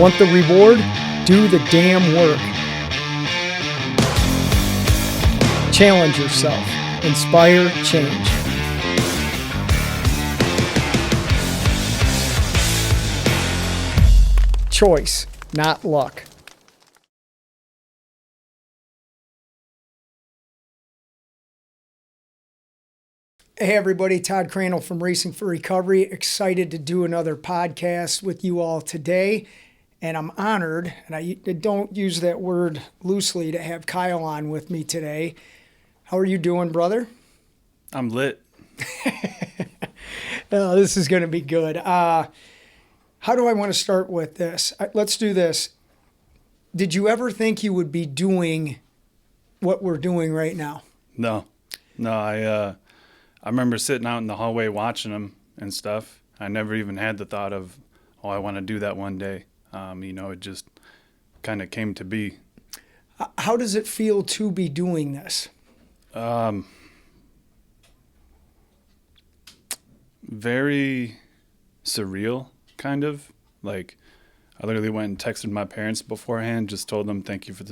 Want the reward? Do the damn work. Challenge yourself. Inspire change. Choice, not luck. Hey everybody, Todd Crandell from Racing for Recovery. Excited to do another podcast with you all today. And I'm honored, and I don't use that word loosely, to have Kyle on with me today. How are you doing, brother? I'm lit. Oh, this is going to be good. How do I want to start with this? Let's do this. Did you ever think you would be doing what we're doing right now? No. I remember sitting out in the hallway watching them and stuff. I never even had the thought of, I want to do that one day. It just kind of came to be. How does it feel to be doing this? Very surreal, kind of. Like, I literally went and texted my parents beforehand, just told them thank you for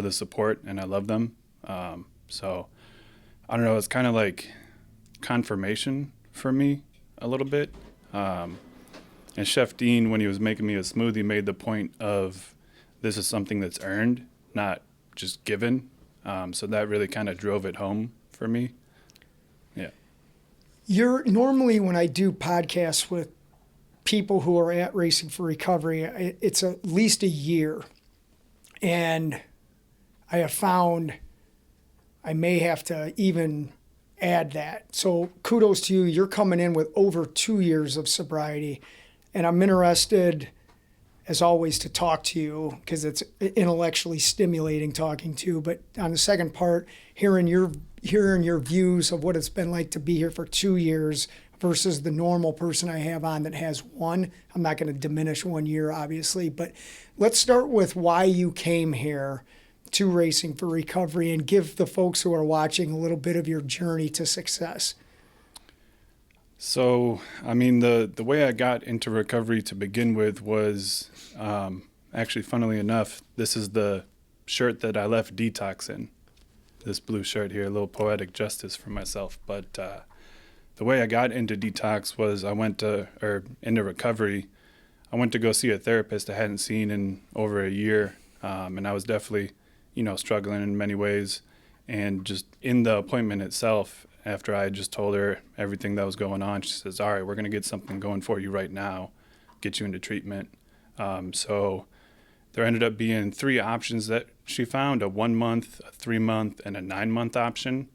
the support, and I love them. So I don't know, it's kind of like confirmation for me a little bit. And Chef Dean, when he was making me a smoothie, made the point of this is something that's earned, not just given. So that really kind of drove it home for me. Yeah. Normally when I do podcasts with people who are at Racing for Recovery, it's at least a year. And I have found I may have to even add that. So kudos to you. You're coming in with over 2 years of sobriety. And I'm interested, as always, to talk to you because it's intellectually stimulating talking to you. But on the second part, hearing your views of what it's been like to be here for 2 years versus the normal person I have on that has one. I'm not going to diminish 1 year, obviously. But let's start with why you came here to Racing for Recovery and give the folks who are watching a little bit of your journey to success. So, the way I got into recovery to begin with was, actually, funnily enough, this is the shirt that I left detox in. This blue shirt here, a little poetic justice for myself. But the way I got into detox was into recovery. I went to go see a therapist I hadn't seen in over a year. And I was definitely, struggling in many ways. And just in the appointment itself, after I just told her everything that was going on, she says, all right, we're going to get something going for you right now, get you into treatment. So there ended up being 3 options that she found, a 1 month, a 3 month, and a 9 month option.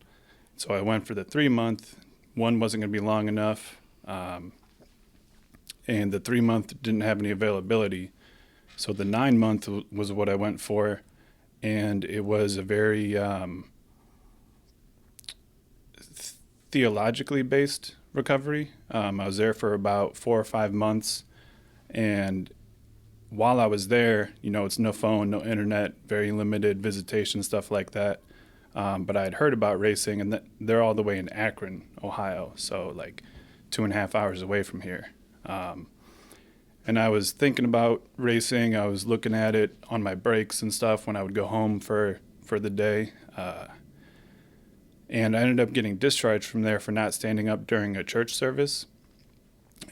So I went for the 3 month. One wasn't going to be long enough. And the 3 month didn't have any availability. So the 9 month was what I went for. And it was a very theologically based recovery. I was there for about 4 or 5 months. And while I was there, it's no phone, no internet, very limited visitation, stuff like that. But I had heard about racing, and they're all the way in Akron, Ohio. So like 2.5 hours away from here. And I was thinking about racing. I was looking at it on my breaks and stuff when I would go home for the day. And I ended up getting discharged from there for not standing up during a church service.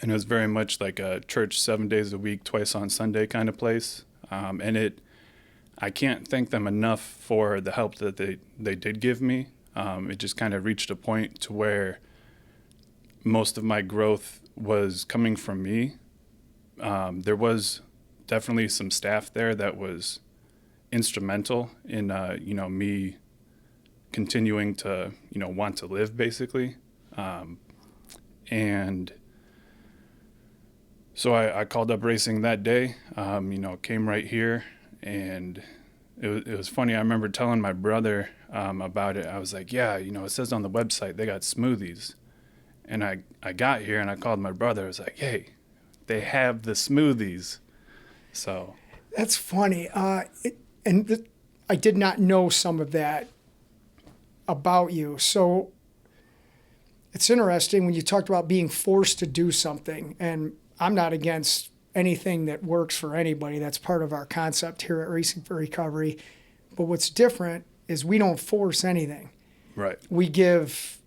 And it was very much like a church 7 days a week, twice on Sunday kind of place. I can't thank them enough for the help that they did give me. It just kind of reached a point to where most of my growth was coming from me. There was definitely some staff there that was instrumental in, me continuing to, want to live, basically. And so I called up racing that day, came right here, and it was funny. I remember telling my brother about it. I was like, yeah, it says on the website they got smoothies. And I got here and I called my brother. I was like, hey, they have the smoothies. So that's funny. I did not know some of that about you. So it's interesting when you talked about being forced to do something, and I'm not against anything that works for anybody. That's part of our concept here at Racing for Recovery. But what's different is we don't force anything. Right. We give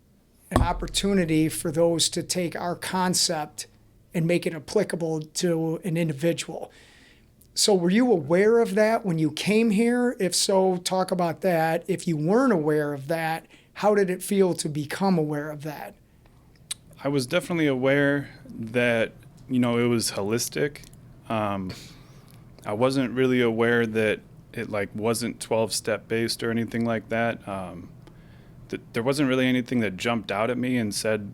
an opportunity for those to take our concept and make it applicable to an individual. So were you aware of that when you came here? If so, talk about that. If you weren't aware of that, how did it feel to become aware of that? I was definitely aware that, it was holistic. I wasn't really aware that it wasn't 12-step based or anything like that. There wasn't really anything that jumped out at me and said,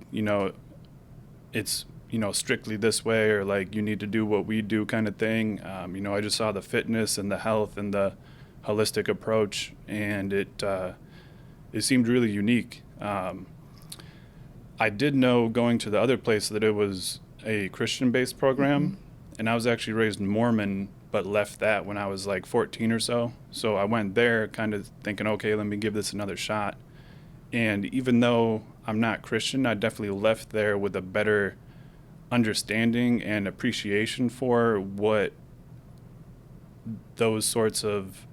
it's, strictly this way, or you need to do what we do kind of thing. I just saw the fitness and the health and the holistic approach, and it seemed really unique. I did know going to the other place that it was a Christian-based program, mm-hmm. and I was actually raised Mormon, but left that when I was 14 or so. So I went there kind of thinking, okay, let me give this another shot. And even though I'm not Christian, I definitely left there with a better understanding and appreciation for what those sorts of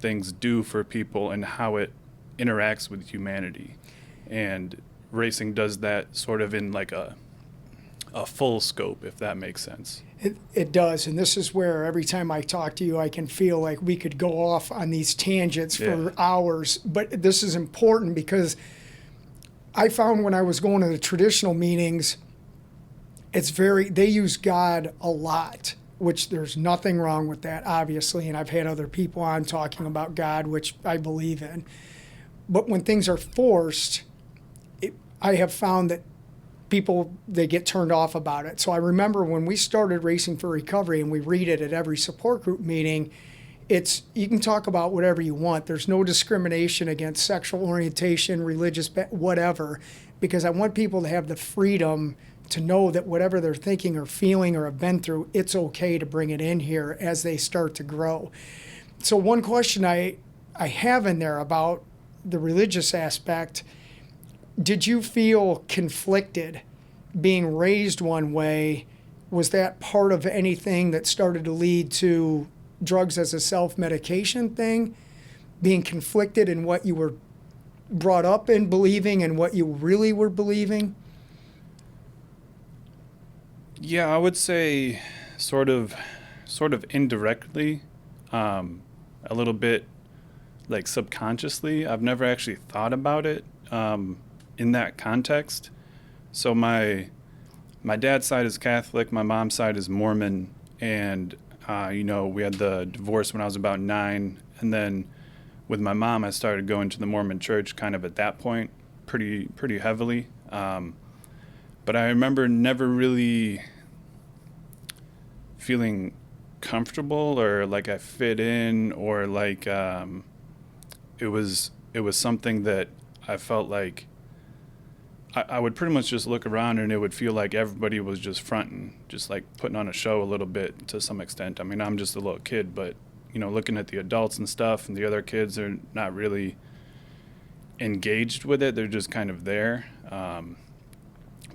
things do for people and how it interacts with humanity. And racing does that sort of in a full scope, if that makes sense. It does, and this is where every time I talk to you, I can feel like we could go off on these tangents for hours. But this is important because I found when I was going to the traditional meetings, they use God a lot, which there's nothing wrong with that, obviously. And I've had other people on talking about God, which I believe in. But when things are forced, I have found that people, they get turned off about it. So I remember when we started Racing for Recovery and we read it at every support group meeting, you can talk about whatever you want. There's no discrimination against sexual orientation, religious, whatever, because I want people to have the freedom to know that whatever they're thinking or feeling or have been through, it's okay to bring it in here as they start to grow. So one question I have in there about the religious aspect, did you feel conflicted being raised one way? Was that part of anything that started to lead to drugs as a self-medication thing, being conflicted in what you were brought up in believing and what you really were believing? Yeah, I would say sort of indirectly, a little bit subconsciously. I've never actually thought about it in that context. So my dad's side is Catholic, my mom's side is Mormon, and we had the divorce when I was about 9, and then with my mom, I started going to the Mormon church kind of at that point, pretty heavily. But I remember never really feeling comfortable or like I fit in, or it was something that I felt like I would pretty much just look around and it would feel like everybody was just fronting, just putting on a show a little bit to some extent. I mean, I'm just a little kid, but, looking at the adults and stuff, and the other kids are not really engaged with it. They're just kind of there.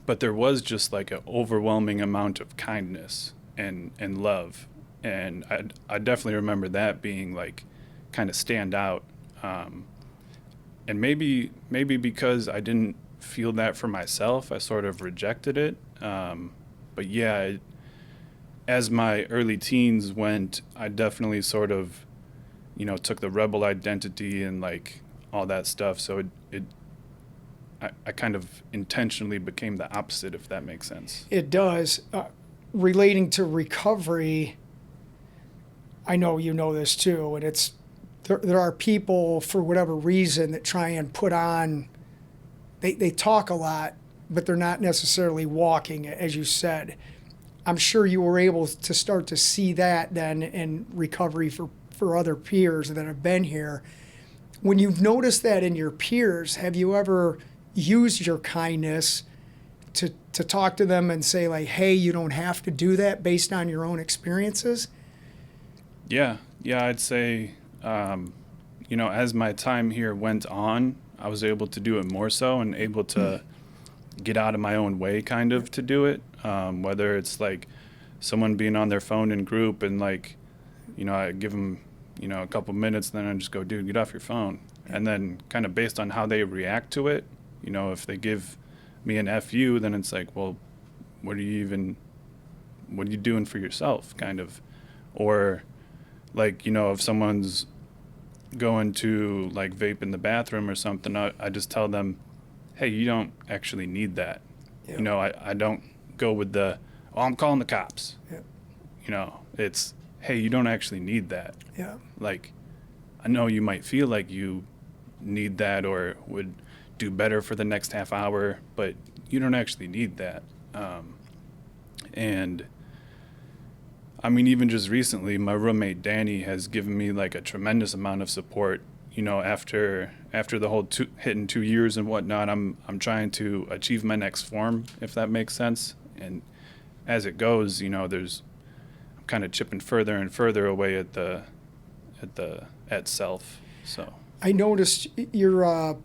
But there was just an overwhelming amount of kindness and love. And I definitely remember that being kind of stand out. And maybe because I didn't feel that for myself, I sort of rejected it. But yeah, as my early teens went, I definitely sort of, took the rebel identity and all that stuff. So I kind of intentionally became the opposite, if that makes sense. It does. Relating to recovery, I know you know this too, and there are people for whatever reason that try and put on. They talk a lot, but they're not necessarily walking it, as you said. I'm sure you were able to start to see that then in recovery for other peers that have been here. When you've noticed that in your peers, have you ever used your kindness to talk to them and say hey, you don't have to do that based on your own experiences? Yeah, I'd say, as my time here went on, I was able to do it more so and able to get out of my own way kind of to do it. Whether it's like someone being on their phone in group and like, I give them, a couple minutes, then I just go, dude, get off your phone. And then kind of based on how they react to it, if they give me an FU, then it's like, well, what are you doing for yourself kind of? Or like, if someone's going to like vape in the bathroom or something, I just tell them, hey, you don't actually need that. Yeah. I don't go with the, I'm calling the cops. Yeah. It's, hey, you don't actually need that. Yeah. Like, I know you might feel like you need that or would do better for the next half hour, but you don't actually need that. And I mean, even just recently, my roommate Danny has given me like a tremendous amount of support. After the whole hitting 2 years and whatnot, I'm trying to achieve my next form, if that makes sense. And as it goes, I'm kind of chipping further and further away at self. So I noticed you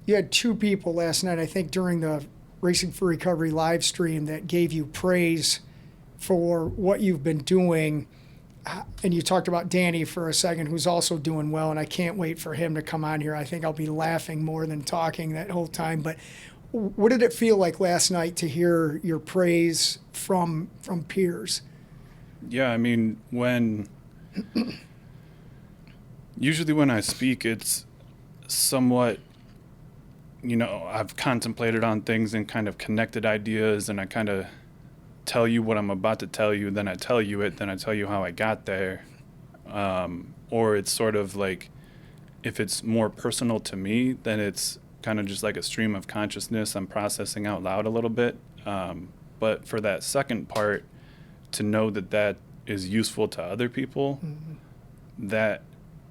had two people last night, I think, during the Racing for Recovery live stream that gave you praise for what you've been doing. And you talked about Danny for a second, who's also doing well, and I can't wait for him to come on here. I think I'll be laughing more than talking that whole time. But what did it feel like last night to hear your praise from peers? Yeah, I mean, usually when I speak, it's somewhat, I've contemplated on things and kind of connected ideas, and I kind of tell you what I'm about to tell you, then I tell you it, then I tell you how I got there. Or it's sort of like, if it's more personal to me, then it's kind of just like a stream of consciousness I'm processing out loud a little bit. But for that second part, to know that is useful to other people, that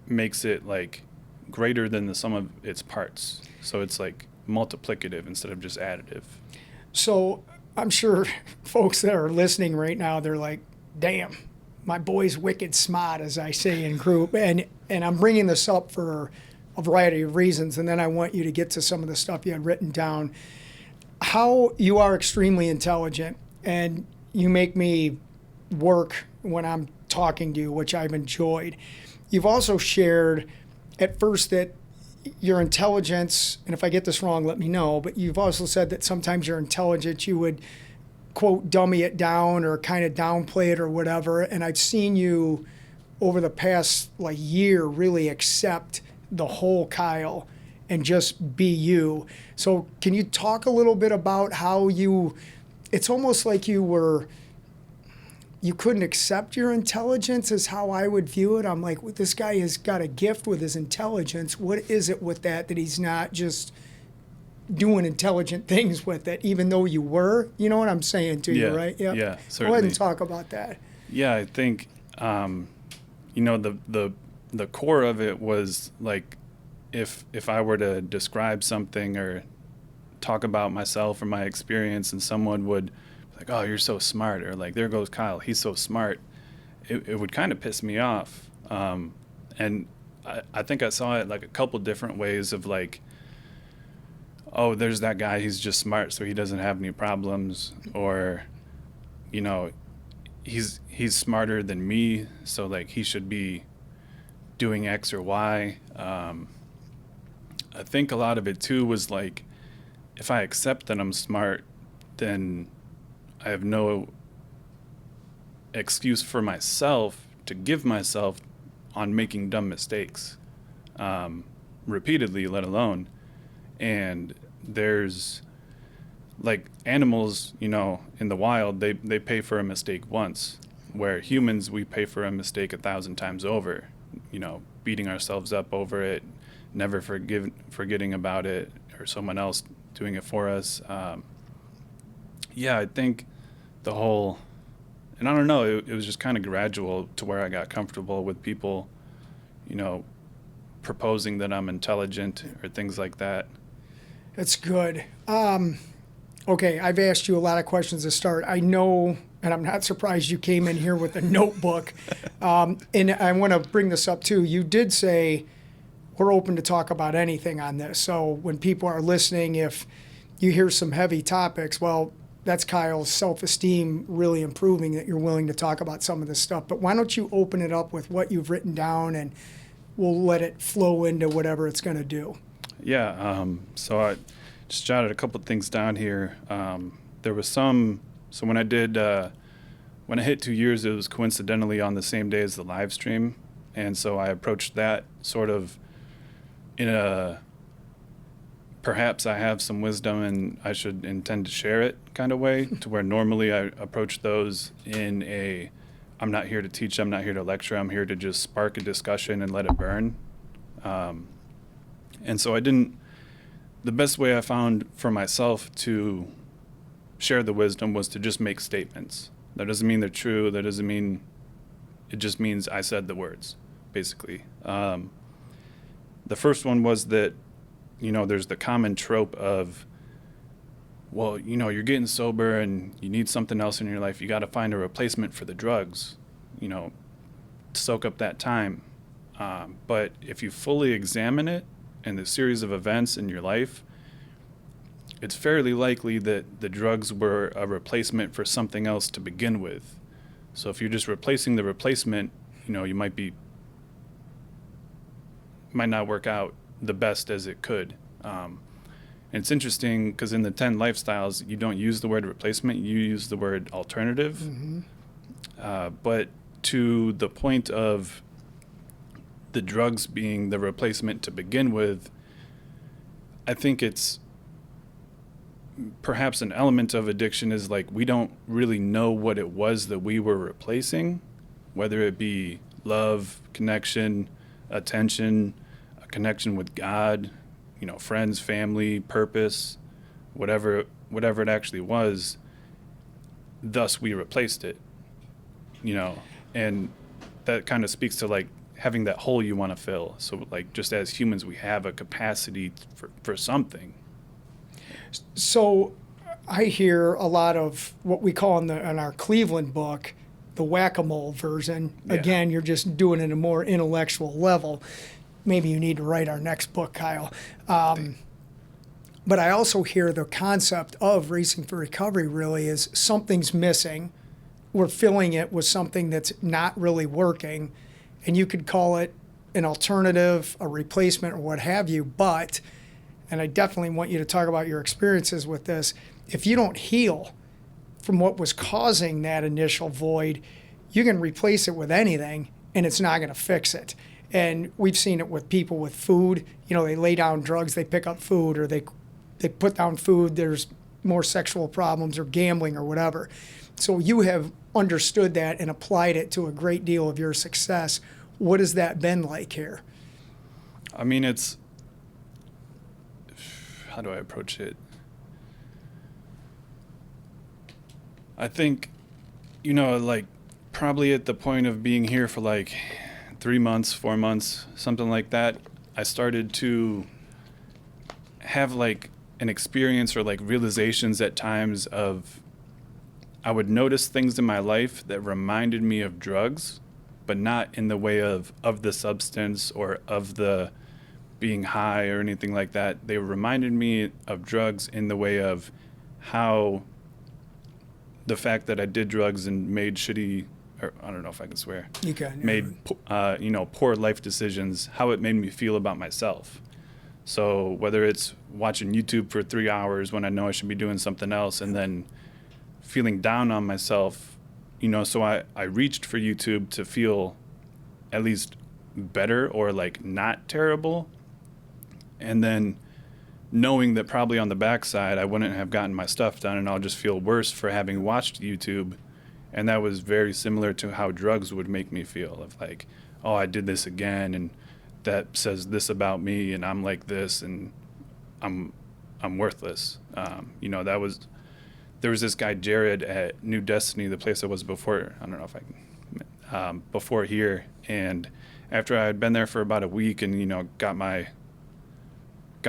makes it like greater than the sum of its parts. So it's like multiplicative instead of just additive. So I'm sure folks that are listening right now, they're like, damn, my boy's wicked smart, as I say in group. And I'm bringing this up for a variety of reasons, and then I want you to get to some of the stuff you had written down. How you are extremely intelligent, and you make me work when I'm talking to you, which I've enjoyed. You've also shared at first that your intelligence, and if I get this wrong, let me know, but you've also said that sometimes your intelligence, you would, quote, dummy it down or kind of downplay it or whatever. And I've seen you over the past year really accept the whole Kyle and just be you. So can you talk a little bit about how it's almost like you couldn't accept your intelligence is how I would view it. I'm like, well, this guy has got a gift with his intelligence. What is it with that he's not just doing intelligent things with it, even though you were? You know what I'm saying to you, right? Yep. Yeah, certainly. Go ahead and talk about that. Yeah, I think, the core of it was like, if I were to describe something or talk about myself or my experience and someone would like, oh, you're so smart, or like, there goes Kyle, he's so smart, it would kind of piss me off. And I think I saw it like a couple different ways of like, oh, there's that guy, he's just smart, so he doesn't have any problems, or, he's smarter than me, so like he should be doing X or Y. I think a lot of it too was like, if I accept that I'm smart, then I have no excuse for myself to give myself on making dumb mistakes, repeatedly, let alone. And there's like animals, in the wild, they pay for a mistake once, where humans, we pay for a mistake 1,000 times over, beating ourselves up over it, never forgetting about it, or someone else doing it for us. I think the whole, and I don't know, it was just kind of gradual to where I got comfortable with people, proposing that I'm intelligent or things like that. That's good. Okay, I've asked you a lot of questions to start. I know, and I'm not surprised you came in here with a notebook. And I want to bring this up too. You did say we're open to talk about anything on this. So when people are listening, if you hear some heavy topics. Well, that's Kyle's self-esteem really improving that you're willing to talk about some of this stuff. But why don't you open it up with what you've written down, and we'll let it flow into whatever it's going to do. Yeah, so I just jotted a couple things down here. There was some, so when I hit 2 years, it was coincidentally on the same day as the live stream. And so I approached that sort of in a, perhaps I have some wisdom and I should intend to share it kind of way, to where normally I approach those in a, I'm not here to teach, I'm not here to lecture, I'm here to just spark a discussion and let it burn. And so the best way I found for myself to share the wisdom was to just make statements. That doesn't mean they're true, that doesn't mean, it just means I said the words, basically. The first one was that, there's the common trope of, well, you're getting sober and you need something else in your life. You got to find a replacement for the drugs, to soak up that time. But if you fully examine it and the series of events in your life, it's fairly likely that the drugs were a replacement for something else to begin with. So if you're just replacing the replacement, you might not work out the best as it could. And it's interesting because in the 10 lifestyles, you don't use the word replacement, you use the word alternative. Mm-hmm. But to the point of the drugs being the replacement to begin with, I think it's perhaps an element of addiction is like we don't really know what it was that we were replacing, whether it be love, connection, attention, a connection with God, friends, family, purpose, whatever it actually was. Thus we replaced it, and that kind of speaks to like having that hole you want to fill. So like just as humans, we have a capacity for something. So I hear a lot of what we call in our Cleveland book, the whack-a-mole version. Yeah. Again, you're just doing it at a more intellectual level. Maybe you need to write our next book, Kyle. But I also hear the concept of Racing for Recovery really is something's missing. We're filling it with something that's not really working. And you could call it an alternative, a replacement, or what have you. But, and I definitely want you to talk about your experiences with this, if you don't heal from what was causing that initial void, you can replace it with anything, and it's not going to fix it. And we've seen it with people with food. They lay down drugs, they pick up food, or they put down food, there's more sexual problems or gambling or whatever. So you have understood that and applied it to a great deal of your success. What has that been like here? I mean, how do I approach it? I think, like probably at the point of being here for like 3 months, 4 months, something like that, I started to have like an experience or like realizations at times of, I would notice things in my life that reminded me of drugs, but not in the way of the substance or of the being high or anything like that. They reminded me of drugs in the way of how the fact that I did drugs and made shitty, or I don't know if I can swear, you can, made poor life decisions, how it made me feel about myself. So whether it's watching YouTube for 3 hours when I know I should be doing something else, and then feeling down on myself, so I reached for YouTube to feel at least better or like not terrible. And then knowing that probably on the backside, I wouldn't have gotten my stuff done and I'll just feel worse for having watched YouTube. And that was very similar to how drugs would make me feel of like, oh, I did this again. And that says this about me and I'm like this and I'm worthless. There was this guy, Jared, at New Destiny, the place I was before. I don't know if I can, before here. And after I had been there for about a week and, got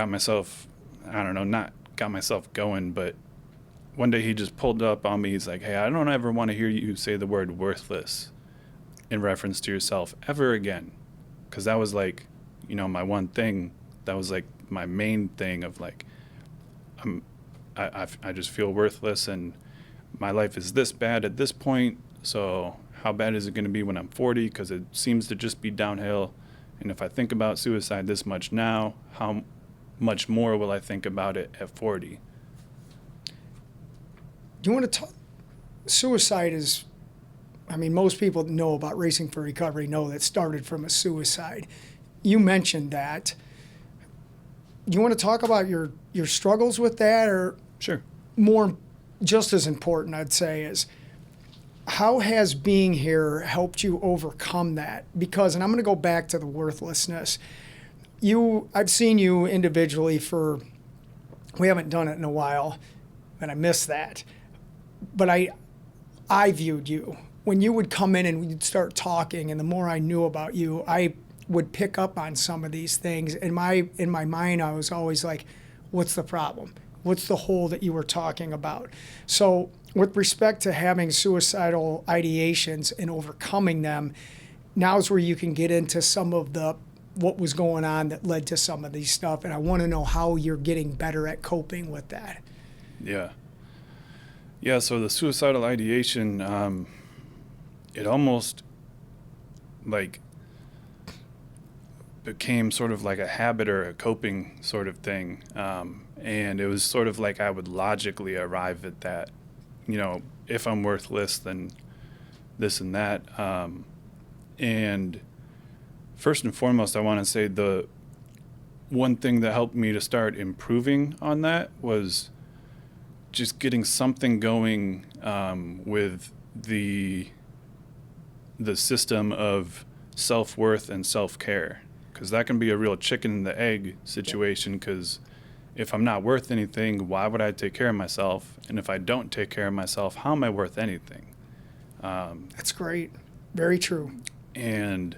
myself, not got myself going, but one day he just pulled up on me. He's like, hey, I don't ever want to hear you say the word worthless in reference to yourself ever again. Because that was like, my one thing. That was like my main thing of like, I just feel worthless, and my life is this bad at this point. So how bad is it going to be when I'm 40? Because it seems to just be downhill. And if I think about suicide this much now, how much more will I think about it at 40? Do you want to talk? Suicide is, I mean, most people that know about Racing for Recovery know that started from a suicide. You mentioned that. Do you want to talk about your struggles with that, or Sure. more, just as important, I'd say, is how has being here helped you overcome that? Because, and I'm going to go back to the worthlessness. I've seen you individually we haven't done it in a while, and I miss that. But I viewed you when you would come in and we'd start talking, and the more I knew about you, I would pick up on some of these things. In my mind, I was always like, what's the problem? What's the hole that you were talking about? So with respect to having suicidal ideations and overcoming them, now's where you can get into some of what was going on that led to some of these stuff. And I want to know how you're getting better at coping with that. Yeah. Yeah, so the suicidal ideation, it almost like became sort of like a habit or a coping sort of thing. And it was sort of like I would logically arrive at that, if I'm worthless, then this and that. And first and foremost, I want to say the one thing that helped me to start improving on that was just getting something going with the system of self-worth and self-care, because that can be a real chicken and the egg situation. Because if I'm not worth anything, why would I take care of myself? And if I don't take care of myself, how am I worth anything? That's great. Very true. And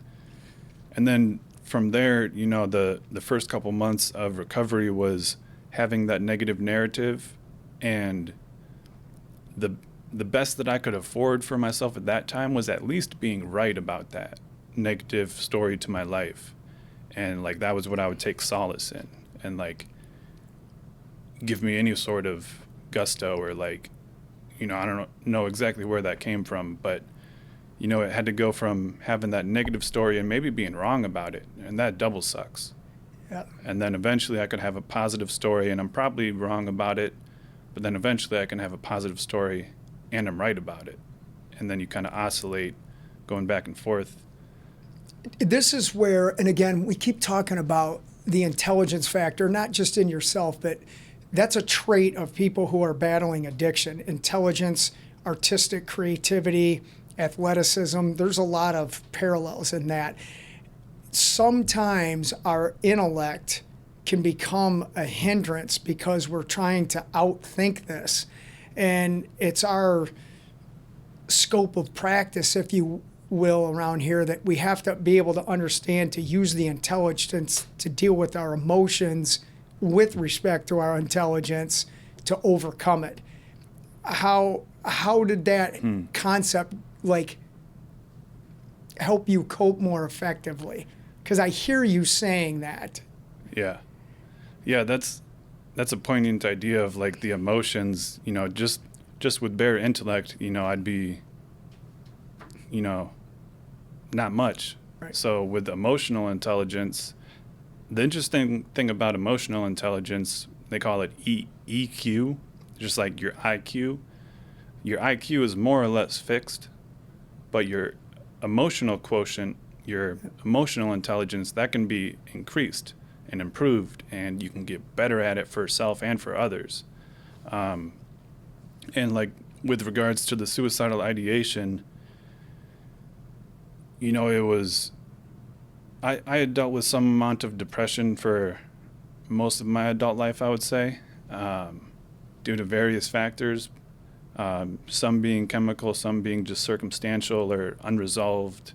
then from there, the first couple months of recovery was having that negative narrative. And the best that I could afford for myself at that time was at least being right about that negative story to my life. And like, that was what I would take solace in, and like give me any sort of gusto, or like, I don't know exactly where that came from, but it had to go from having that negative story and maybe being wrong about it, and that double sucks. Yeah. And then eventually I could have a positive story and I'm probably wrong about it, but then eventually I can have a positive story and I'm right about it. And then you kind of oscillate, going back and forth. This is where, and again, we keep talking about the intelligence factor, not just in yourself, but that's a trait of people who are battling addiction. Intelligence, artistic creativity, athleticism, there's a lot of parallels in that. Sometimes our intellect can become a hindrance because we're trying to outthink this. And it's our scope of practice, if you will, around here, that we have to be able to understand to use the intelligence to deal with our emotions with respect to our intelligence to overcome it. How did that concept help you cope more effectively? Because I hear you saying that. Yeah, that's a poignant idea of like the emotions. Just with bare intellect, I'd be, not much. Right. So with emotional intelligence, the interesting thing about emotional intelligence, they call it EQ, just like your IQ. Your IQ is more or less fixed, but your emotional quotient, your emotional intelligence, that can be increased and improved, and you can get better at it for self and for others. And like with regards to the suicidal ideation, it was, I had dealt with some amount of depression for most of my adult life, I would say, due to various factors, some being chemical, some being just circumstantial or unresolved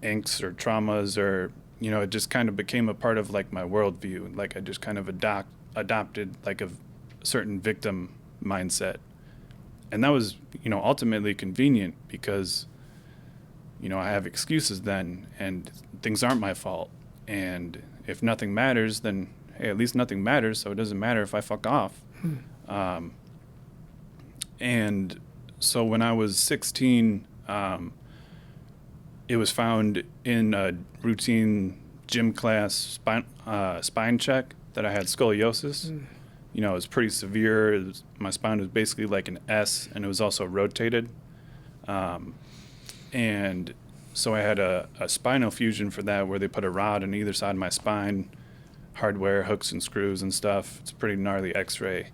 angst or traumas, or it just kind of became a part of like my worldview. Like I just kind of adopted like a certain victim mindset, and that was ultimately convenient because I have excuses then, and things aren't my fault. And if nothing matters, then hey, at least nothing matters, so it doesn't matter if I fuck off. And so when I was 16, it was found in a routine gym class spine check that I had scoliosis. You know, it was pretty severe. My spine was basically like an S, and it was also rotated. And so I had a spinal fusion for that, where they put a rod on either side of my spine, hardware, hooks and screws and stuff. It's a pretty gnarly x-ray.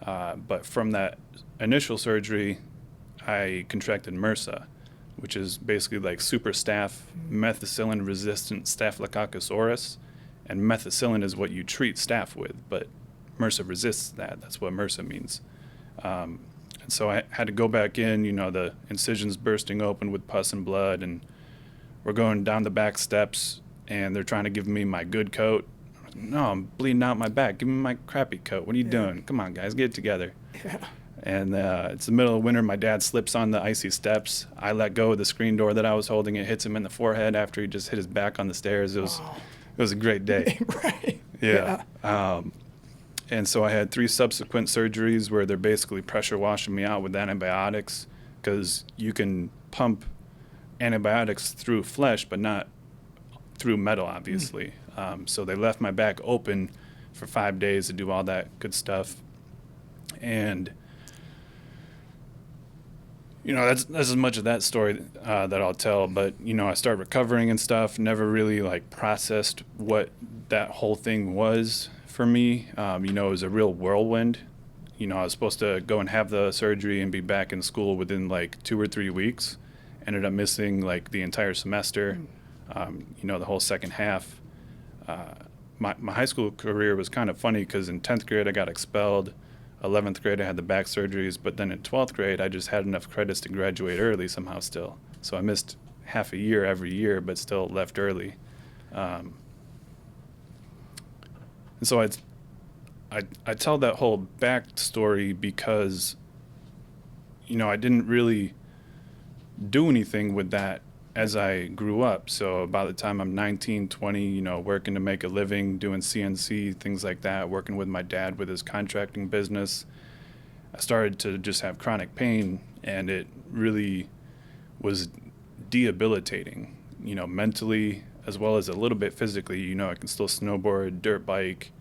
But from that initial surgery, I contracted MRSA, which is basically like super staph, methicillin-resistant Staphylococcus aureus. And methicillin is what you treat staph with, but MRSA resists that. That's what MRSA means. And so I had to go back in, you know, the incisions bursting open with pus and blood, and we're going down the back steps, and they're trying to give me my good coat. No, I'm bleeding out my back. Give me my crappy coat. What are you doing? Come on, guys, get it together. Yeah. And it's the middle of winter. My dad slips on the icy steps. I let go of the screen door that I was holding. It hits him in the forehead after he just hit his back on the stairs. It was a great day. Right. Yeah. And so I had 3 subsequent surgeries where they're basically pressure washing me out with antibiotics, because you can pump antibiotics through flesh, but not through metal, obviously. So they left my back open for 5 days to do all that good stuff. And, you know, that's as much of that story that I'll tell. But, you know, I started recovering and stuff, never really, like, processed what that whole thing was for me. You know, it was a real whirlwind. You know, I was supposed to go and have the surgery and be back in school within, like, 2 or 3 weeks. Ended up missing, like, the entire semester, you know, the whole second half. My high school career was kind of funny, because in 10th grade I got expelled. 11th grade I had the back surgeries, but then in 12th grade I just had enough credits to graduate early somehow still. So I missed half a year every year, but still left early. And so I tell that whole back story because, you know, I didn't really do anything with that as I grew up. So about the time I'm 19, 20, you know, working to make a living, doing CNC, things like that, working with my dad with his contracting business, I started to just have chronic pain, and it really was debilitating, you know, mentally as well as a little bit physically. You know, I can still snowboard, dirt bike,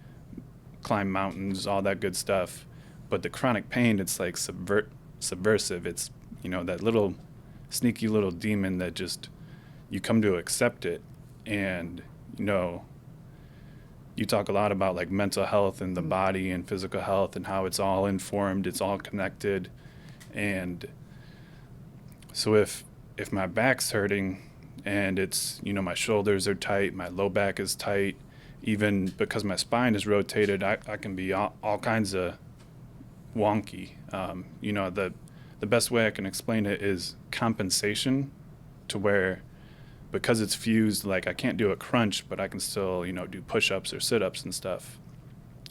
climb mountains, all that good stuff. But the chronic pain, it's like subversive. It's, you know, that little sneaky little demon that just, you come to accept it. And, you know, you talk a lot about like mental health and the body and physical health and how it's all informed, it's all connected. And so if my back's hurting and it's, you know, my shoulders are tight, my low back is tight, even because my spine is rotated, I can be all kinds of wonky. You know, the best way I can explain it is compensation, to where because it's fused, like I can't do a crunch, but I can still, you know, do push-ups or sit-ups and stuff.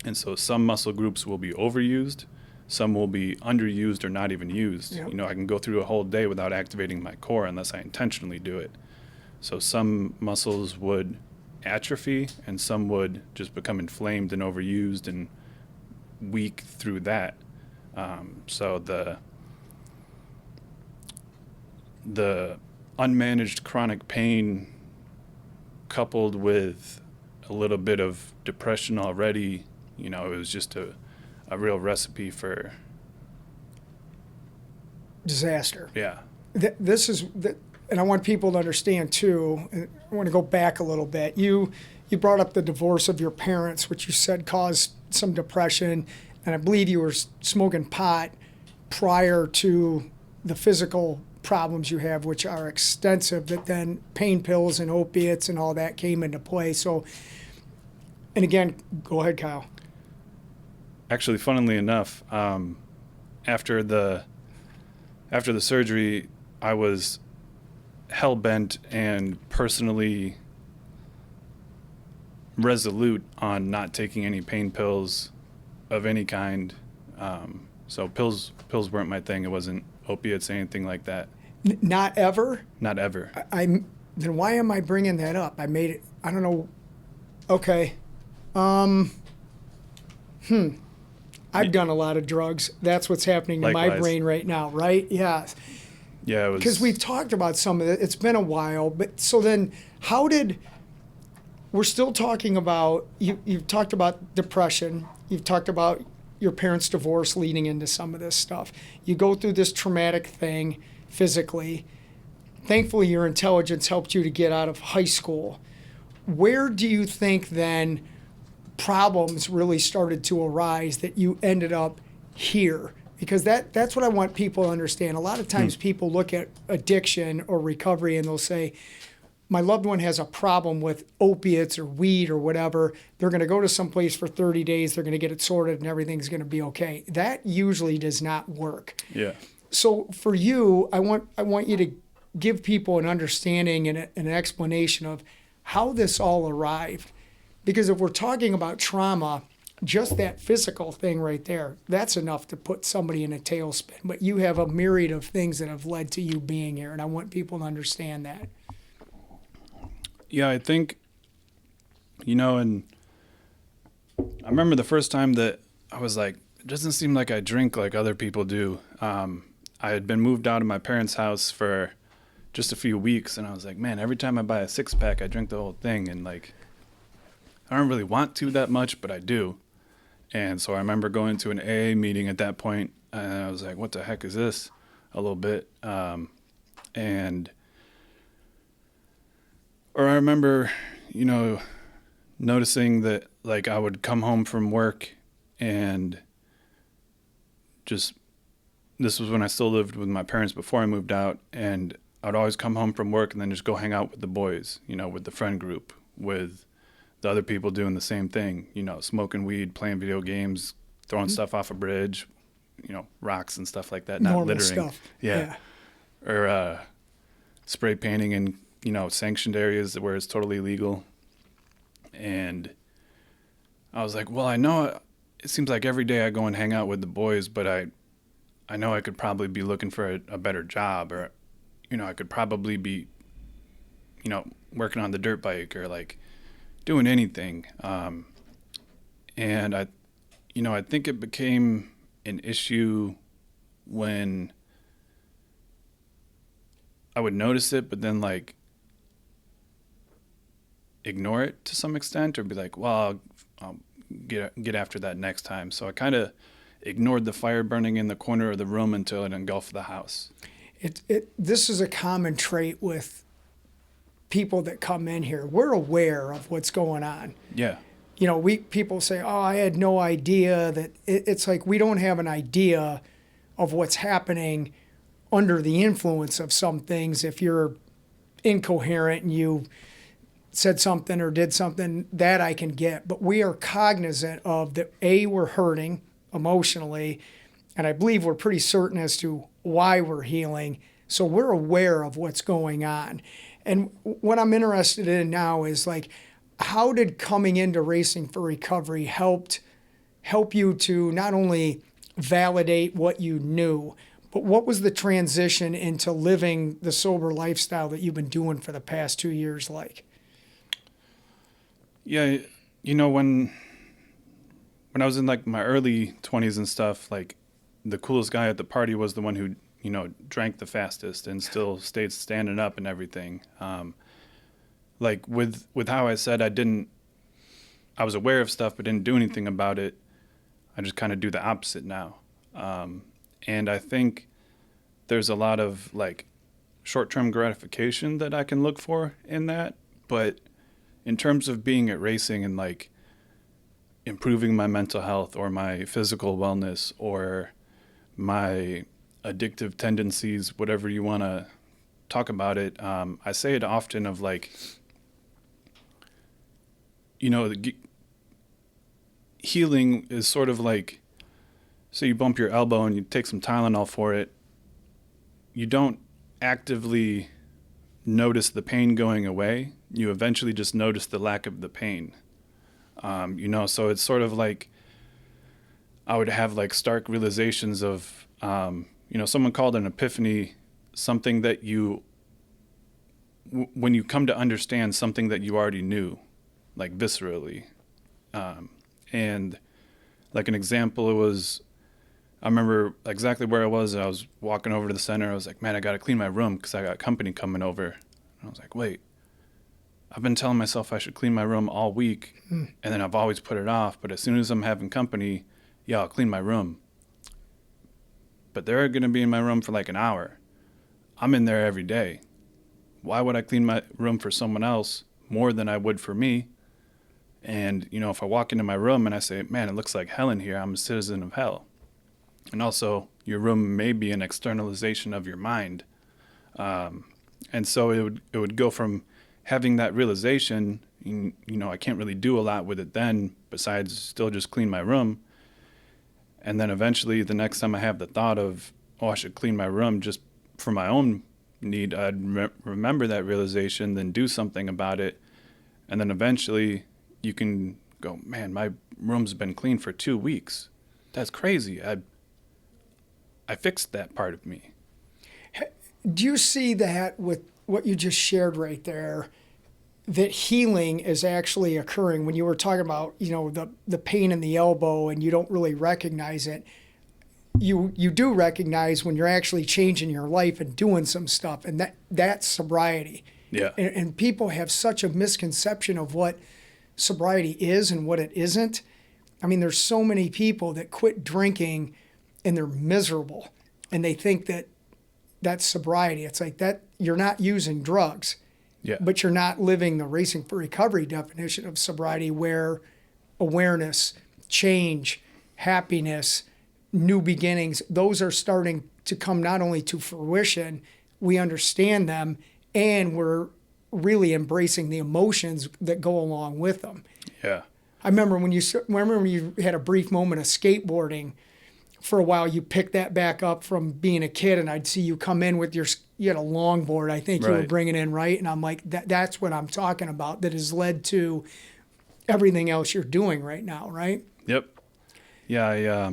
And so some muscle groups will be overused, some will be underused or not even used. Yep. You know, I can go through a whole day without activating my core unless I intentionally do it. So some muscles would atrophy and some would just become inflamed and overused and weak through that. So the unmanaged chronic pain coupled with a little bit of depression already, you know, it was just a real recipe for disaster. Yeah. This is, and I want people to understand too, and I want to go back a little bit. You brought up the divorce of your parents, which you said caused some depression, and I believe you were smoking pot prior to the physical problems you have, which are extensive, that then pain pills and opiates and all that came into play. So, and again, go ahead, Kyle. Actually, funnily enough, after the surgery, I was hell-bent and personally resolute on not taking any pain pills of any kind. So pills weren't my thing. It wasn't opiates, anything like that. Not ever? Not ever. Then why am I bringing that up? I made it, I don't know. Okay. I I've done a lot of drugs. That's what's happening to my Likewise. brain right now, right? Yeah. Yeah, it was Because we've talked about some of it. It's been a while. But so then we're still talking about, you've talked about depression. You've talked about your parents' divorce leading into some of this stuff. You go through this traumatic thing physically. Thankfully, your intelligence helped you to get out of high school. Where do you think then problems really started to arise that you ended up here? Because that's what I want people to understand. A lot of times people look at addiction or recovery and they'll say, my loved one has a problem with opiates or weed or whatever. They're going to go to some place for 30 days. They're going to get it sorted and everything's going to be okay. That usually does not work. Yeah. So for you, I want you to give people an understanding and an explanation of how this all arrived. Because if we're talking about trauma, just that physical thing right there, that's enough to put somebody in a tailspin. But you have a myriad of things that have led to you being here, and I want people to understand that. Yeah, I think, and I remember the first time that I was like, it doesn't seem like I drink like other people do. I had been moved out of my parents' house for just a few weeks, and I was like, man, every time I buy a six-pack, I drink the whole thing, and like, I don't really want to that much, but I do. And so I remember going to an AA meeting at that point, and I was like, what the heck is this? A little bit. Or I remember, noticing that like I would come home from work and this was when I still lived with my parents before I moved out, and I'd always come home from work and then just go hang out with the boys, with the friend group, with the other people doing the same thing, smoking weed, playing video games, throwing stuff off a bridge, rocks and stuff like that, not Normal littering. stuff. Yeah. Or spray painting in, sanctioned areas where it's totally legal. And I was like, well, I know it seems like every day I go and hang out with the boys, but I know I could probably be looking for a better job, or, I could probably be, working on the dirt bike or like doing anything. And I think it became an issue when I would notice it, but then like ignore it to some extent, or be like, well, I'll get after that next time. So I kind of ignored the fire burning in the corner of the room until it engulfed the house. This is a common trait with people that come in here. We're aware of what's going on. Yeah. People say, oh, I had no idea that it's like we don't have an idea of what's happening under the influence of some things. If you're incoherent and you said something or did something, that I can get. But we are cognizant of that, we're hurting emotionally, and I believe we're pretty certain as to why we're healing. So we're aware of what's going on. And what I'm interested in now is like, how did coming into Racing for Recovery help you to not only validate what you knew, but what was the transition into living the sober lifestyle that you've been doing for the past 2 years like? Yeah, when I was in like my early 20s and stuff, like the coolest guy at the party was the one who, drank the fastest and still stayed standing up and everything. Like with how I said I was aware of stuff but didn't do anything about it. I just kind of do the opposite now. And I think there's a lot of like short-term gratification that I can look for in that. But in terms of being at racing and like improving my mental health or my physical wellness or my addictive tendencies, whatever you want to talk about it, I say it often of like, healing is sort of like, so you bump your elbow and you take some Tylenol for it. You don't actively notice the pain going away. You eventually just notice the lack of the pain. So it's sort of like I would have like stark realizations of, someone called an epiphany, something that when you come to understand something that you already knew, like viscerally. And Like an example, I remember exactly where I was. I was walking over to the center. I was like, man, I got to clean my room because I got company coming over. And I was like, wait, I've been telling myself I should clean my room all week, and then I've always put it off. But as soon as I'm having company, yeah, I'll clean my room. But they're going to be in my room for like an hour. I'm in there every day. Why would I clean my room for someone else more than I would for me? And, if I walk into my room and I say, man, it looks like hell in here, I'm a citizen of hell. And also, your room may be an externalization of your mind. And so it would go from having that realization, I can't really do a lot with it then besides still just clean my room. And then eventually the next time I have the thought of, I should clean my room just for my own need, I'd remember that realization, then do something about it. And then eventually you can go, man, my room's been clean for 2 weeks. That's crazy. I fixed that part of me. Do you see that with what you just shared right there, that healing is actually occurring when you were talking about, the pain in the elbow and you don't really recognize it? You do recognize when you're actually changing your life and doing some stuff, and that's sobriety. Yeah. And people have such a misconception of what sobriety is and what it isn't. I mean, there's so many people that quit drinking and they're miserable and they think that that's sobriety. It's like that you're not using drugs, Yeah. but you're not living the Racing for Recovery definition of sobriety, where awareness, change, happiness, new beginnings, those are starting to come not only to fruition, we understand them, and we're really embracing the emotions that go along with them. Yeah. I remember when you had a brief moment of skateboarding for a while. You picked that back up from being a kid, and I'd see you come in with you had a longboard, I think you were Right. bringing in, right? And I'm like, that's what I'm talking about, that has led to everything else you're doing right now, right? Yep. Yeah.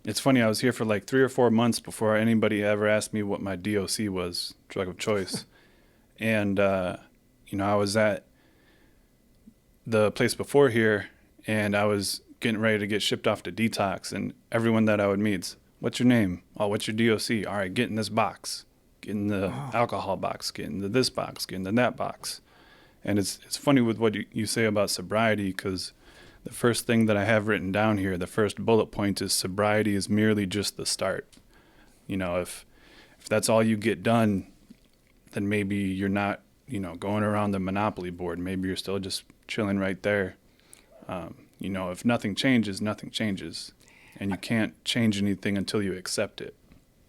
It's funny. I was here for like 3 or 4 months before anybody ever asked me what my DOC was, drug of choice. And, I was at the place before here, and I was getting ready to get shipped off to detox, and everyone that I would meet, what's your name? Oh, what's your DOC? All right, get in this box. Get in the alcohol box. Get into this box. Get into that box. And it's funny with what you say about sobriety, because the first thing that I have written down here, the first bullet point, is sobriety is merely just the start. If that's all you get done, then maybe you're not, going around the Monopoly board. Maybe you're still just chilling right there. If nothing changes, nothing changes. And you can't change anything until you accept it.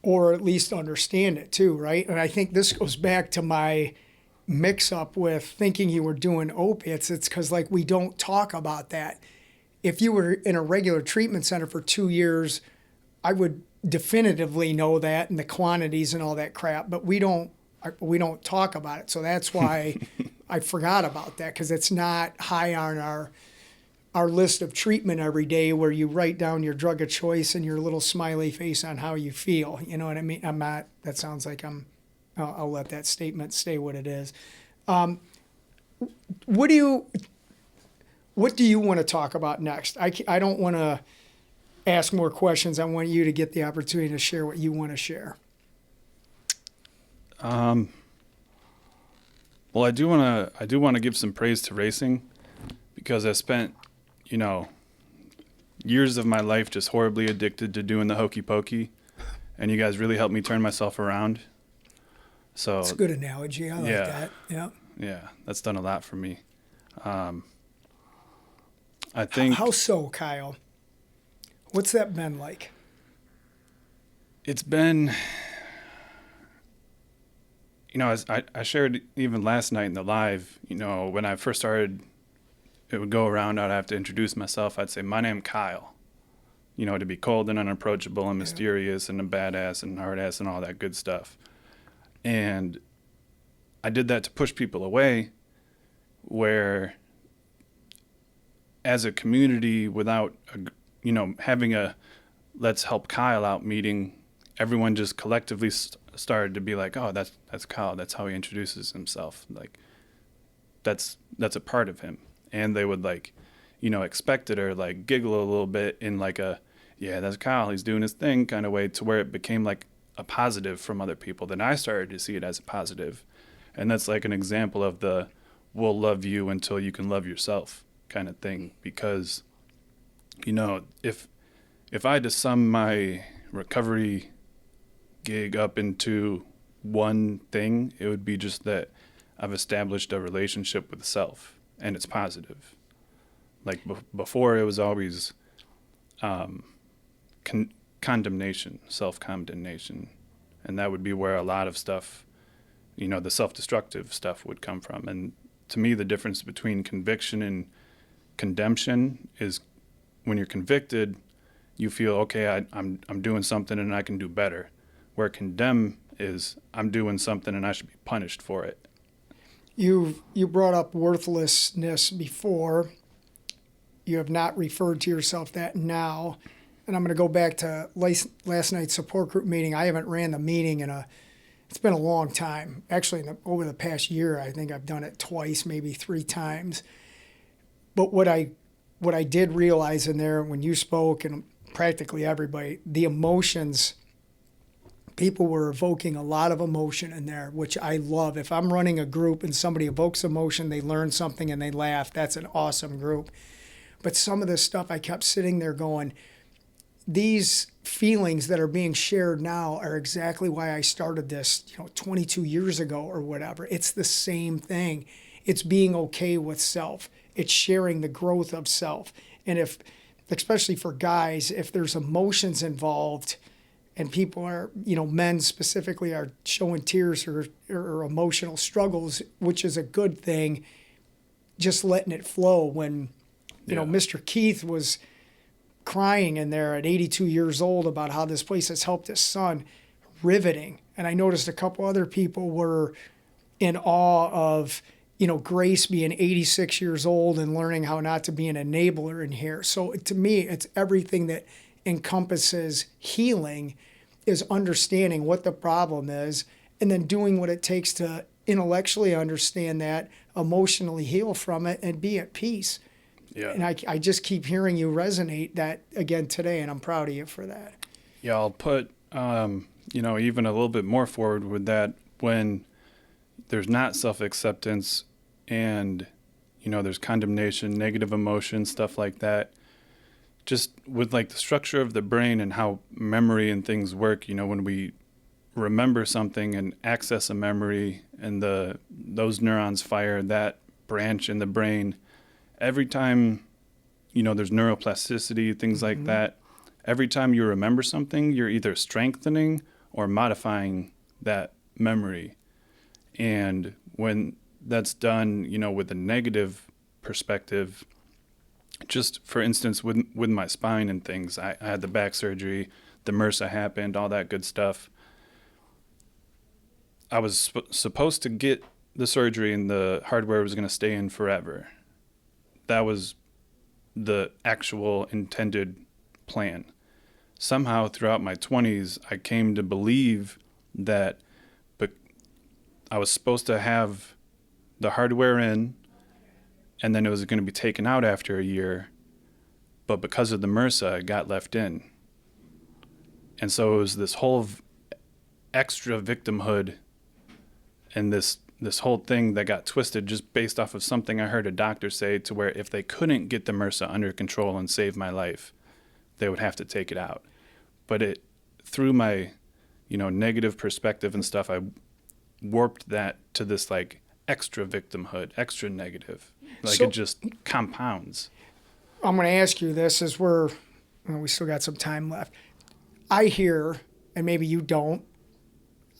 Or at least understand it too, right? And I think this goes back to my mix-up with thinking you were doing opiates. It's because, we don't talk about that. If you were in a regular treatment center for 2 years, I would definitively know that and the quantities and all that crap, but we don't talk about it. So that's why I forgot about that, because it's not high on our list of treatment every day, where you write down your drug of choice and your little smiley face on how you feel. You know what I mean? I'm not, that sounds like I'll let that statement stay what it is. What do you want to talk about next? I don't want to ask more questions. I want you to get the opportunity to share what you want to share. Well, I do want to give some praise to racing, because I spent, years of my life just horribly addicted to doing the hokey pokey, and you guys really helped me turn myself around. So That's a good analogy. I like that. Yeah. Yeah, that's done a lot for me. I think. How so, Kyle? What's that been like? It's been, as I shared even last night in the live, when I first started, it would go around, I'd have to introduce myself. I'd say, my name Kyle, to be cold and unapproachable and mysterious and a badass and hard ass and all that good stuff. And I did that to push people away, where as a community, without, having a let's help Kyle out meeting, everyone just collectively started to be like, oh, that's Kyle. That's how he introduces himself. Like, that's a part of him. And they would expect it or like giggle a little bit in like a, yeah, that's Kyle, he's doing his thing kind of way, to where it became like a positive from other people. Then I started to see it as a positive. And that's like an example of the we'll love you until you can love yourself kind of thing. Because, if I had to sum my recovery gig up into one thing, it would be just that I've established a relationship with self, and it's positive. Like before, it was always condemnation, self-condemnation, and that would be where a lot of stuff, the self-destructive stuff would come from. And to me, the difference between conviction and condemnation is when you're convicted, you feel, okay, I'm doing something and I can do better. Where condemn is, I'm doing something and I should be punished for it. You brought up worthlessness before. You have not referred to yourself that now. And I'm going to go back to last night's support group meeting. I haven't ran the meeting it's been a long time. Actually, over the past year, I think I've done it twice, maybe 3 times. But what I did realize in there when you spoke, and practically everybody, the emotions, people were evoking a lot of emotion in there, which I love. If I'm running a group and somebody evokes emotion, they learn something and they laugh, that's an awesome group. But some of this stuff, I kept sitting there going, these feelings that are being shared now are exactly why I started this, 22 years ago or whatever. It's the same thing. It's being okay with self. It's sharing the growth of self. And if, especially for guys, if there's emotions involved and people are, men specifically are showing tears or emotional struggles, which is a good thing, just letting it flow. When, Mr. Keith was crying in there at 82 years old about how this place has helped his son, riveting. And I noticed a couple other people were in awe of, Grace being 86 years old and learning how not to be an enabler in here. So to me, it's everything that encompasses healing is understanding what the problem is and then doing what it takes to intellectually understand that, emotionally heal from it, and be at peace. Yeah. And I just keep hearing you resonate that again today, and I'm proud of you for that. Yeah, I'll put, even a little bit more forward with that. When there's not self-acceptance and, there's condemnation, negative emotion, stuff like that, just with like the structure of the brain and how memory and things work, when we remember something and access a memory and those neurons fire that branch in the brain, every time, there's neuroplasticity, things like that. Every time you remember something, you're either strengthening or modifying that memory. And when that's done, with a negative perspective, just for instance, with my spine and things, I had the back surgery, the MRSA happened, all that good stuff. I was supposed to get the surgery and the hardware was going to stay in forever. That was the actual intended plan. Somehow throughout my 20s, I came to believe that I was supposed to have the hardware in, and then it was going to be taken out after a year. But because of the MRSA, it got left in. And so it was this whole extra victimhood and this whole thing that got twisted just based off of something I heard a doctor say, to where if they couldn't get the MRSA under control and save my life, they would have to take it out. But through my, negative perspective and stuff, I warped that to this like extra victimhood, extra negative. Like it just compounds. I'm going to ask you this as we still got some time left. I hear, and maybe you don't,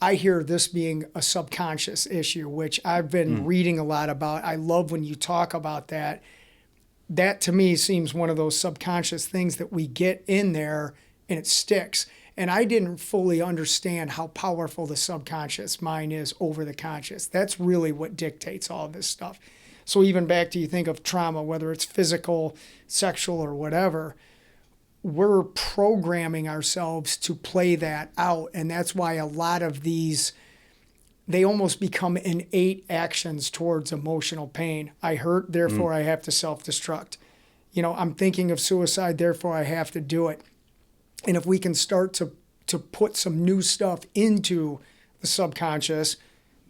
I hear this being a subconscious issue, which I've been reading a lot about. I love when you talk about that. That to me seems one of those subconscious things that we get in there and it sticks. And I didn't fully understand how powerful the subconscious mind is over the conscious. That's really what dictates all of this stuff. So even back to, you think of trauma, whether it's physical, sexual, or whatever, we're programming ourselves to play that out. And that's why a lot of these, they almost become innate actions towards emotional pain. I hurt, therefore I have to self-destruct. I'm thinking of suicide, therefore I have to do it. And if we can start to put some new stuff into the subconscious,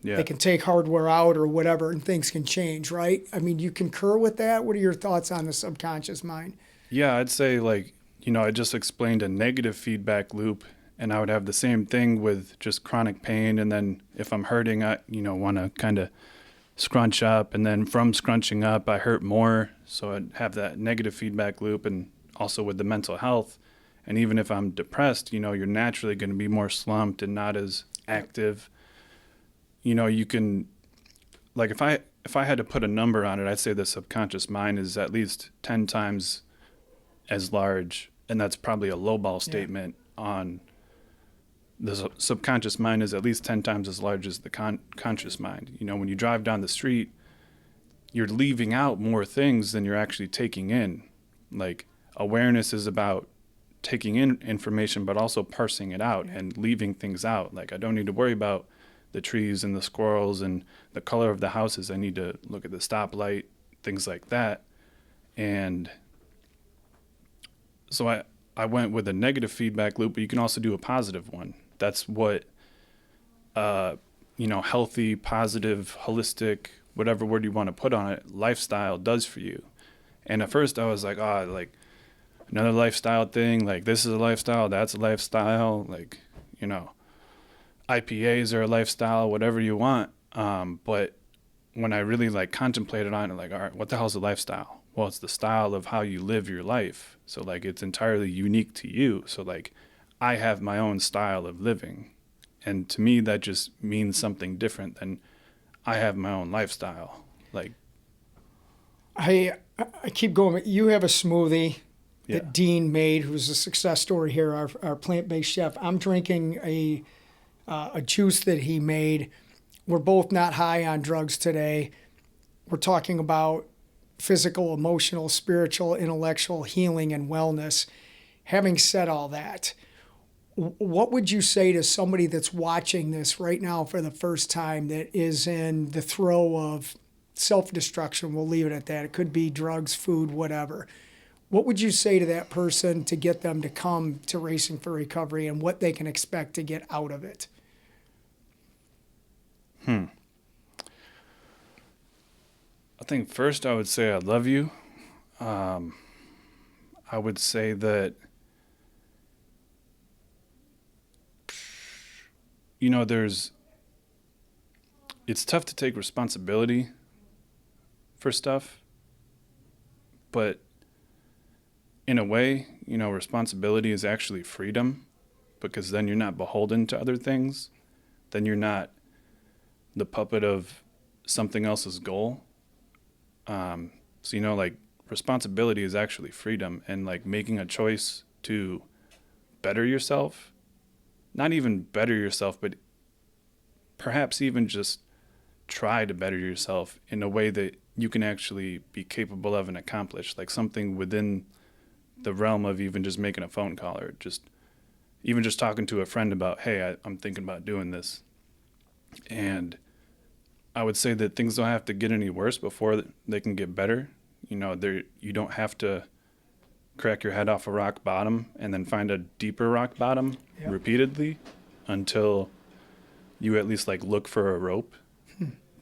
Yeah. they can take hardware out or whatever, and things can change, right? I mean, you concur with that? What are your thoughts on the subconscious mind? Yeah, I'd say like, I just explained a negative feedback loop, and I would have the same thing with just chronic pain. And then if I'm hurting, I, want to kind of scrunch up, and then from scrunching up, I hurt more. So I'd have that negative feedback loop. And also with the mental health. And even if I'm depressed, you're naturally going to be more slumped and not as active. You can, like, if I had to put a number on it, I'd say the subconscious mind is at least 10 times as large, and that's probably a lowball statement on the subconscious mind is at least 10 times as large as the conscious mind. When you drive down the street, you're leaving out more things than you're actually taking in. Like, awareness is about taking in information, but also parsing it out and leaving things out. Like, I don't need to worry about the trees and the squirrels and the color of the houses. I need to look at the stoplight, things like that. And so I went with a negative feedback loop, but you can also do a positive one. That's what, healthy, positive, holistic, whatever word you want to put on it, lifestyle does for you. And at first I was like, like another lifestyle thing. Like, this is a lifestyle, that's a lifestyle. Like, IPAs are a lifestyle, whatever you want. But when I really like contemplated on it, like, all right, what the hell is a lifestyle? Well, it's the style of how you live your life. So like, it's entirely unique to you. So like, I have my own style of living. And to me, that just means something different than I have my own lifestyle. Like, I keep going. You have a smoothie yeah, that Dean made, who's a success story here, our plant-based chef. I'm drinking a juice that he made. We're both not high on drugs today. We're talking about physical, emotional, spiritual, intellectual healing and wellness. Having said all that, what would you say to somebody that's watching this right now for the first time that is in the throe of self-destruction? We'll leave it at that. It could be drugs, food, whatever. What would you say to that person to get them to come to Racing for Recovery and what they can expect to get out of it? I think first I would say I love you. I would say that, it's tough to take responsibility for stuff, but in a way, responsibility is actually freedom, because then you're not beholden to other things. Then you're not the puppet of something else's goal. So, like, responsibility is actually freedom, and like making a choice to better yourself, not even better yourself, but perhaps even just try to better yourself in a way that you can actually be capable of and accomplish, like something within the realm of even just making a phone call, or even just talking to a friend about, hey, I'm thinking about doing this. And I would say that things don't have to get any worse before they can get better. You don't have to crack your head off a rock bottom and then find a deeper rock bottom repeatedly until you at least like look for a rope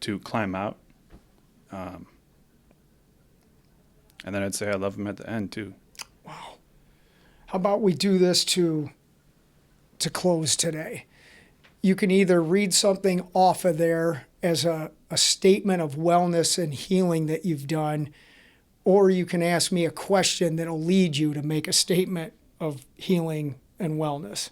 to climb out. And then I'd say I love them at the end too. Wow. How about we do this to close today? You can either read something off of there as a statement of wellness and healing that you've done, or you can ask me a question that'll lead you to make a statement of healing and wellness.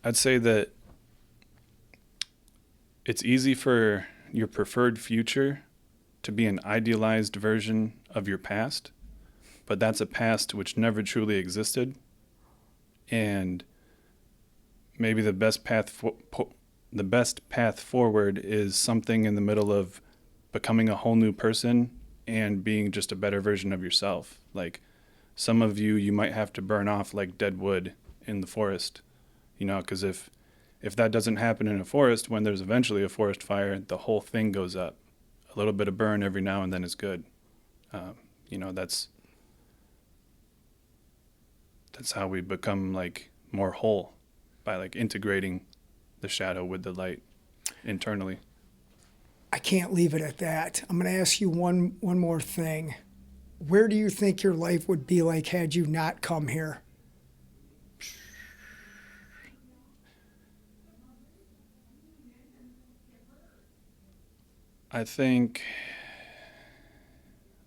I'd say that it's easy for your preferred future to be an idealized version of your past, but that's a past which never truly existed. And maybe the best path forward is something in the middle of becoming a whole new person and being just a better version of yourself. Like, some of you might have to burn off like dead wood in the forest You know, because if that doesn't happen in a forest, when there's eventually a forest fire, the whole thing goes up. A little bit of burn every now and then is good. You know, that's how we become like more whole, by like integrating the shadow with the light internally. I can't leave it at that. I'm going to ask you one more thing. Where do you think your life would be like had you not come here? I think,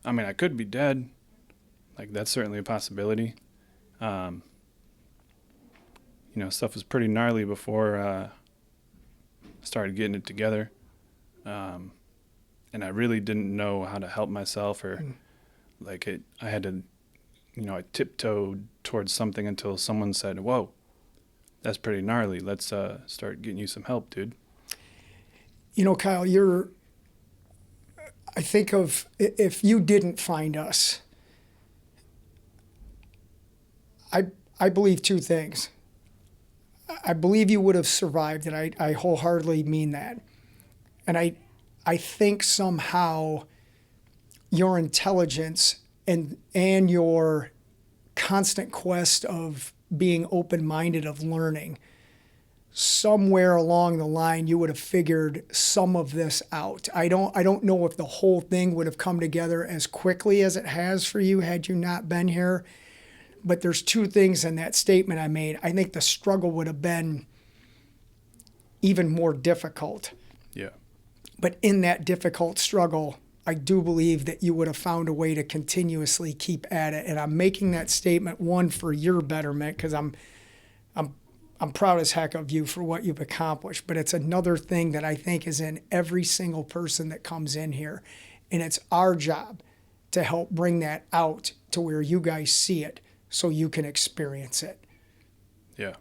I mean, I could be dead. Like, that's certainly a possibility. You know, stuff was pretty gnarly before I started getting it together. And I really didn't know how to help myself, or like I had to, you know, I tiptoed towards something until someone said, "Whoa, that's pretty gnarly. Let's start getting you some help, dude." You know, Kyle, I think of if you didn't find us, I believe two things. I believe you would have survived, and I wholeheartedly mean that. And I think somehow your intelligence and your constant quest of being open-minded, of learning, somewhere along the line you would have figured some of this out. I don't know if the whole thing would have come together as quickly as it has for you had you not been here. But there's two things in that statement I made. I think the struggle would have been even more difficult. Yeah. But in that difficult struggle, I do believe that you would have found a way to continuously keep at it. And I'm making that statement, one, for your betterment, because I'm proud as heck of you for what you've accomplished. But it's another thing that I think is in every single person that comes in here. And it's our job to help bring that out to where you guys see it so you can experience it. Yeah.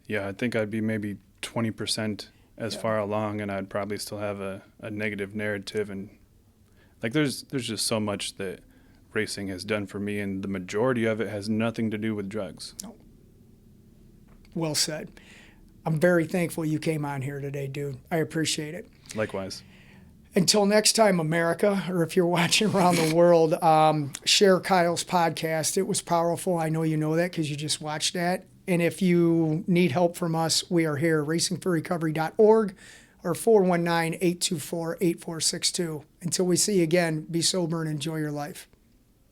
Yeah, I think I'd be maybe 20% as far along, and I'd probably still have a negative narrative. And like there's just so much that racing has done for me, and the majority of it has nothing to do with drugs. No. Well said. I'm very thankful you came on here today, dude. I appreciate it. Likewise. Until next time, America, or if you're watching around the world, share Kyle's podcast. It was powerful. I know you know that because you just watched that. And if you need help from us, we are here, racingforrecovery.org or 419-824-8462. Until we see you again, be sober and enjoy your life.